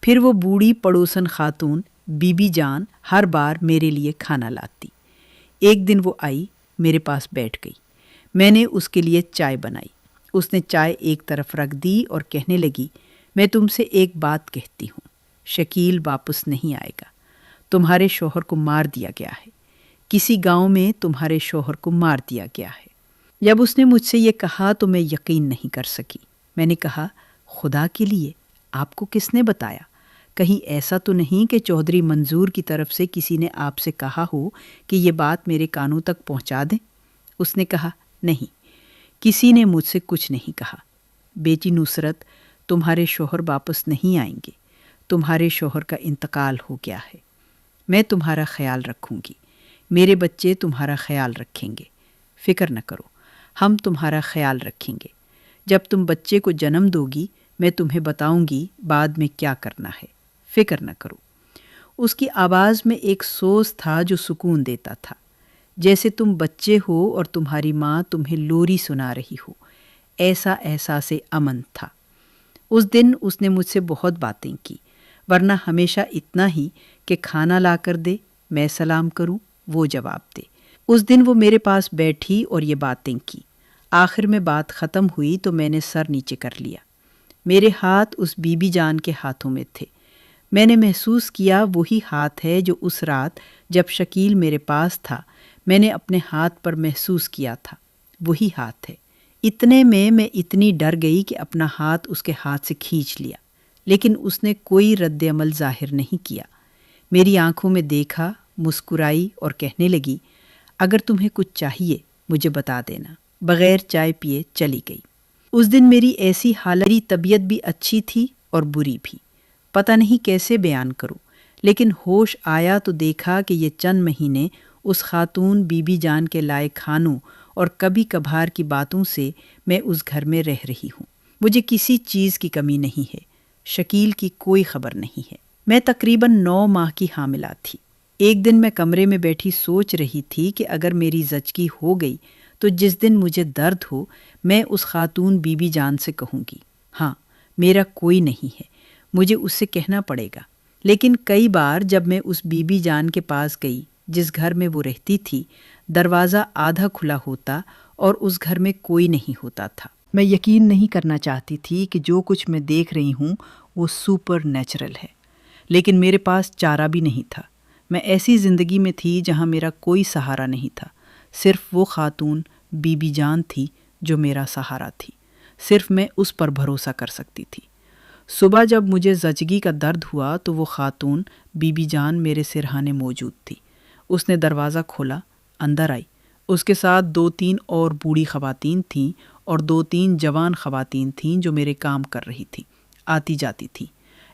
پھر وہ بوڑھی پڑوسن خاتون بی بی جان ہر بار میرے لیے کھانا لاتی۔ ایک دن وہ آئی، میرے پاس بیٹھ گئی، میں نے اس کے لیے چائے بنائی۔ اس نے چائے ایک طرف رکھ دی اور کہنے لگی، میں تم سے ایک بات کہتی ہوں، شکیل واپس نہیں آئے گا، تمہارے شوہر کو مار دیا گیا ہے۔ کسی گاؤں میں تمہارے شوہر کو مار دیا گیا ہے۔ جب اس نے مجھ سے یہ کہا تو میں یقین نہیں کر سکی۔ میں نے کہا، خدا کے لیے آپ کو کس نے بتایا؟ کہیں ایسا تو نہیں کہ چودھری منظور کی طرف سے کسی نے آپ سے کہا ہو کہ یہ بات میرے کانوں تک پہنچا دیں؟ اس نے کہا، نہیں، کسی نے مجھ سے کچھ نہیں کہا۔ بیٹی نصرت، تمہارے شوہر واپس نہیں آئیں گے، تمہارے شوہر کا انتقال ہو گیا ہے۔ میں تمہارا خیال رکھوں گی، میرے بچے تمہارا خیال رکھیں گے، فکر نہ کرو، ہم تمہارا خیال رکھیں گے۔ جب تم بچے کو جنم دو گی میں تمہیں بتاؤں گی بعد میں کیا کرنا ہے، فکر نہ کرو۔ اس کی آواز میں ایک سوز تھا جو سکون دیتا تھا، جیسے تم بچے ہو اور تمہاری ماں تمہیں لوری سنا رہی ہو، ایسا احساس امن تھا۔ اس دن اس نے مجھ سے بہت باتیں کی، ورنہ ہمیشہ اتنا ہی کہ کھانا لا کر دے، میں سلام کروں، وہ جواب دے۔ اس دن وہ میرے پاس بیٹھی اور یہ باتیں کی۔ آخر میں بات ختم ہوئی تو میں نے سر نیچے کر لیا۔ میرے ہاتھ اس بی بی جان کے ہاتھوں میں تھے۔ میں نے محسوس کیا وہی ہاتھ ہے جو اس رات جب شکیل میرے پاس تھا میں نے اپنے ہاتھ پر محسوس کیا تھا، وہی ہاتھ ہے۔ اتنے میں اتنی ڈر گئی کہ اپنا ہاتھ اس کے ہاتھ سے کھینچ لیا، لیکن اس نے کوئی رد عمل ظاہر نہیں کیا۔ میری آنکھوں میں دیکھا، مسکرائی اور کہنے لگی، اگر تمہیں کچھ چاہیے مجھے بتا دینا۔ بغیر چائے پیے چلی گئی۔ اس دن میری ایسی حالت، میری طبیعت بھی اچھی تھی اور بری بھی، پتہ نہیں کیسے بیان کروں، لیکن ہوش آیا تو دیکھا کہ یہ چند مہینے اس خاتون بی بی جان کے لائے کھانوں اور کبھی کبھار کی باتوں سے میں اس گھر میں رہ رہی ہوں۔ مجھے کسی چیز کی کمی نہیں ہے، شکیل کی کوئی خبر نہیں ہے۔ میں تقریباً 9 ماہ کی حاملہ تھی۔ ایک دن میں کمرے میں بیٹھی سوچ رہی تھی کہ اگر میری زچگی ہو گئی تو جس دن مجھے درد ہو میں اس خاتون بی بی جان سے کہوں گی، ہاں میرا کوئی نہیں ہے، مجھے اس سے کہنا پڑے گا۔ لیکن کئی بار جب میں اس بی بی جان کے پاس گئی جس گھر میں وہ رہتی تھی، دروازہ آدھا کھلا ہوتا اور اس گھر میں کوئی نہیں ہوتا تھا۔ میں یقین نہیں کرنا چاہتی تھی کہ جو کچھ میں دیکھ رہی ہوں وہ سپر نیچرل ہے، لیکن میرے پاس چارہ بھی نہیں تھا۔ میں ایسی زندگی میں تھی جہاں میرا کوئی سہارا نہیں تھا، صرف وہ خاتون بی بی جان تھی جو میرا سہارا تھی، صرف میں اس پر بھروسہ کر سکتی تھی۔ صبح جب مجھے زچگی کا درد ہوا تو وہ خاتون بی بی جان میرے سرہانے موجود تھی۔ اس نے دروازہ کھولا، اندر آئی۔ اس کے ساتھ 2-3 اور بوڑھی خواتین تھیں اور 2-3 جوان خواتین تھیں جو میرے کام کر رہی تھیں، آتی جاتی تھیں۔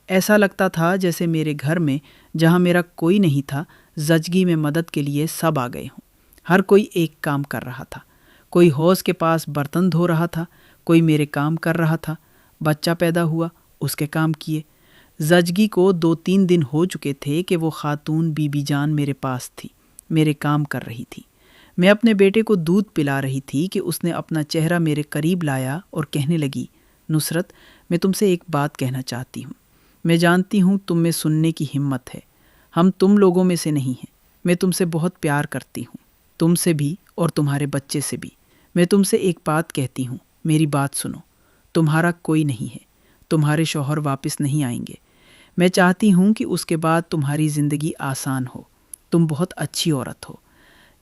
ایسا لگتا تھا جیسے میرے گھر میں جہاں میرا کوئی نہیں تھا، زچگی میں مدد کے لیے سب آ گئے ہوں۔ ہر کوئی ایک کام کر رہا تھا، کوئی حوض کے پاس برتن دھو رہا تھا، کوئی میرے کام کر رہا تھا، بچہ پیدا ہوا اس کے کام کیے۔ زچگی کو 2-3 دن ہو چکے تھے کہ وہ خاتون بی بی جان میرے پاس تھی، میرے کام کر رہی تھی۔ میں اپنے بیٹے کو دودھ پلا رہی تھی کہ اس نے اپنا چہرہ میرے قریب لایا اور کہنے لگی، نصرت میں تم سے ایک بات کہنا چاہتی ہوں۔ میں جانتی ہوں تم میں سننے کی ہمت ہے، ہم تم لوگوں میں سے نہیں ہیں۔ میں تم سے بہت پیار کرتی ہوں، تم سے بھی اور تمہارے بچے سے بھی۔ میں تم سے ایک بات کہتی ہوں، میری بات سنو۔ تمہارا کوئی نہیں ہے، تمہارے شوہر واپس نہیں آئیں گے۔ میں چاہتی ہوں کہ اس کے بعد تمہاری زندگی آسان ہو، تم بہت اچھی عورت ہو۔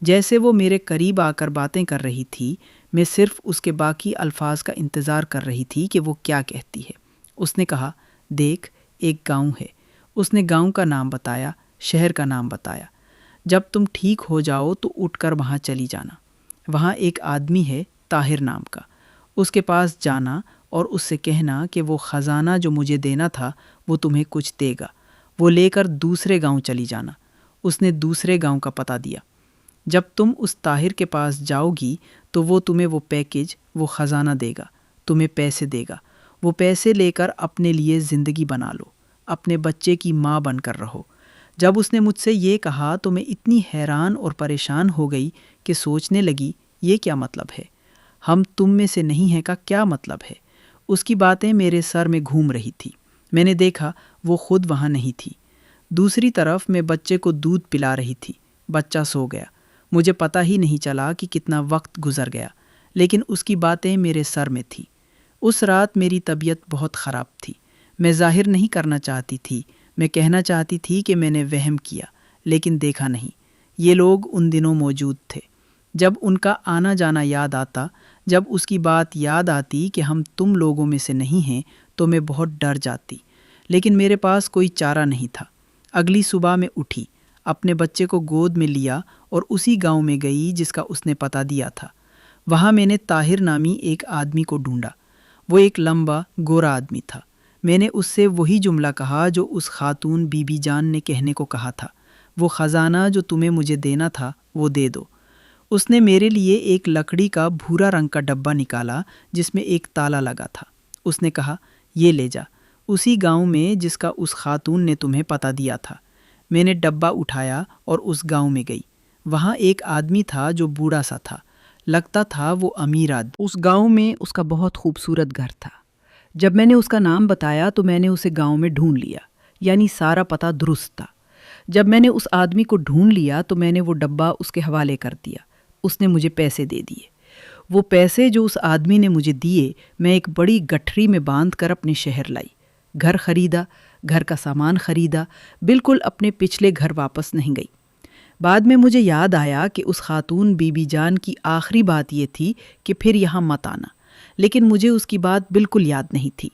جیسے وہ میرے قریب آ کر باتیں کر رہی تھی، میں صرف اس کے باقی الفاظ کا انتظار کر رہی تھی کہ وہ کیا کہتی ہے۔ اس نے کہا، دیکھ ایک گاؤں ہے۔ اس نے گاؤں کا نام بتایا، شہر کا نام بتایا۔ جب تم ٹھیک ہو جاؤ تو اٹھ کر وہاں چلی جانا۔ وہاں ایک آدمی ہے طاہر نام کا، اس کے پاس جانا اور اس سے کہنا کہ وہ خزانہ جو مجھے دینا تھا وہ تمہیں کچھ دے گا، وہ لے کر دوسرے گاؤں چلی جانا۔ اس نے دوسرے گاؤں کا پتہ دیا۔ جب تم اس طاہر کے پاس جاؤ گی تو وہ تمہیں وہ پیکج، وہ خزانہ دے گا، تمہیں پیسے دے گا۔ وہ پیسے لے کر اپنے لیے زندگی بنا لو، اپنے بچے کی ماں بن کر رہو۔ جب اس نے مجھ سے یہ کہا تو میں اتنی حیران اور پریشان ہو گئی کہ سوچنے لگی یہ کیا مطلب ہے؟ ہم تم میں سے نہیں ہیں کا کیا مطلب ہے؟ اس کی باتیں میرے سر میں گھوم رہی تھی۔ میں نے دیکھا وہ خود وہاں نہیں تھی۔ دوسری طرف میں بچے کو دودھ پلا رہی تھی، بچہ سو گیا۔ مجھے پتہ ہی نہیں چلا کہ کتنا وقت گزر گیا، لیکن اس کی باتیں میرے سر میں تھیں۔ اس رات میری طبیعت بہت خراب تھی۔ میں ظاہر نہیں کرنا چاہتی تھی، میں کہنا چاہتی تھی کہ میں نے وہم کیا، لیکن دیکھا نہیں یہ لوگ ان دنوں موجود تھے جب ان کا آنا جانا یاد آتا، جب اس کی بات یاد آتی کہ ہم تم لوگوں میں سے نہیں ہیں تو میں بہت ڈر جاتی، لیکن میرے پاس کوئی چارہ نہیں تھا۔ اگلی صبح میں اٹھی، اپنے بچے کو گود میں لیا اور اسی گاؤں میں گئی جس کا اس نے پتہ دیا تھا۔ وہاں میں نے طاہر نامی ایک آدمی کو ڈھونڈا۔ وہ ایک لمبا گورا آدمی تھا۔ میں نے اس سے وہی جملہ کہا جو اس خاتون بی بی جان نے کہنے کو کہا تھا، وہ خزانہ جو تمہیں مجھے دینا تھا وہ دے دو۔ اس نے میرے لیے ایک لکڑی کا بھورا رنگ کا ڈبہ نکالا جس میں ایک تالا لگا تھا۔ اس نے کہا، یہ لے جا، اسی گاؤں میں جس کا اس خاتون نے تمہیں پتہ دیا تھا۔ میں نے ڈبہ اٹھایا اور اس گاؤں میں گئی۔ وہاں ایک آدمی تھا جو بوڑھا سا تھا، لگتا تھا وہ امیر آدمی۔ اس گاؤں میں اس کا بہت خوبصورت گھر تھا۔ جب میں نے اس کا نام بتایا تو میں نے اسے گاؤں میں ڈھونڈ لیا، یعنی سارا پتہ درست تھا۔ جب میں نے اس آدمی کو ڈھونڈ لیا تو میں نے وہ ڈبہ اس کے حوالے کر دیا۔ اس نے مجھے پیسے دے دیے۔ وہ پیسے جو اس آدمی نے مجھے دیے میں ایک بڑی گٹھری میں باندھ کر اپنے شہر لائی، گھر خریدا، گھر کا سامان خریدا، بالکل اپنے پچھلے گھر واپس نہیں گئی۔ بعد میں مجھے یاد آیا کہ اس خاتون بی بی جان کی آخری بات یہ تھی کہ پھر یہاں مت آنا، لیکن مجھے اس کی بات بالکل یاد نہیں تھی۔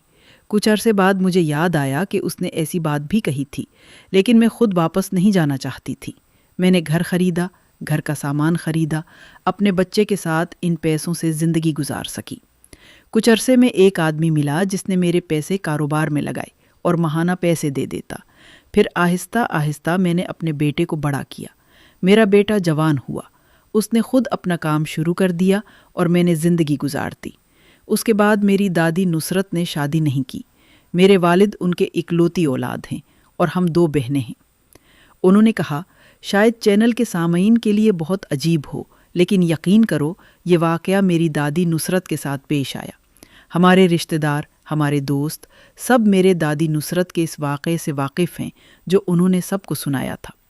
کچھ عرصے بعد مجھے یاد آیا کہ اس نے ایسی بات بھی کہی تھی، لیکن میں خود واپس نہیں جانا چاہتی تھی۔ میں نے گھر خریدا، گھر کا سامان خریدا، اپنے بچے کے ساتھ ان پیسوں سے زندگی گزار سکی۔ کچھ عرصے میں ایک آدمی ملا جس نے میرے پیسے کاروبار میں لگائے اور ماہانہ پیسے دے دیتا۔ پھر آہستہ آہستہ میں نے اپنے بیٹے کو بڑا کیا۔ میرا بیٹا جوان ہوا، اس نے خود اپنا کام شروع کر دیا اور میں نے زندگی گزار دی۔ اس کے بعد میری دادی نصرت نے شادی نہیں کی۔ میرے والد ان کے اکلوتی اولاد ہیں اور ہم 2 بہنیں ہیں۔ انہوں نے کہا، شاید چینل کے سامعین کے لیے بہت عجیب ہو، لیکن یقین کرو یہ واقعہ میری دادی نصرت کے ساتھ پیش آیا۔ ہمارے رشتہ دار، ہمارے دوست، سب میرے دادی نصرت کے اس واقعے سے واقف ہیں جو انہوں نے سب کو سنایا تھا۔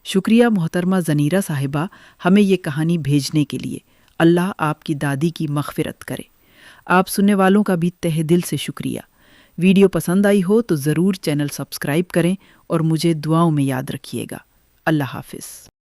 شکریہ محترمہ زنیرہ صاحبہ ہمیں یہ کہانی بھیجنے کے لیے۔ اللہ آپ کی دادی کی مغفرت کرے۔ آپ سننے والوں کا بھی تہہ دل سے شکریہ۔ ویڈیو پسند آئی ہو تو ضرور چینل سبسکرائب کریں اور مجھے دعاؤں میں یاد رکھیے گا۔ اللہ حافظ۔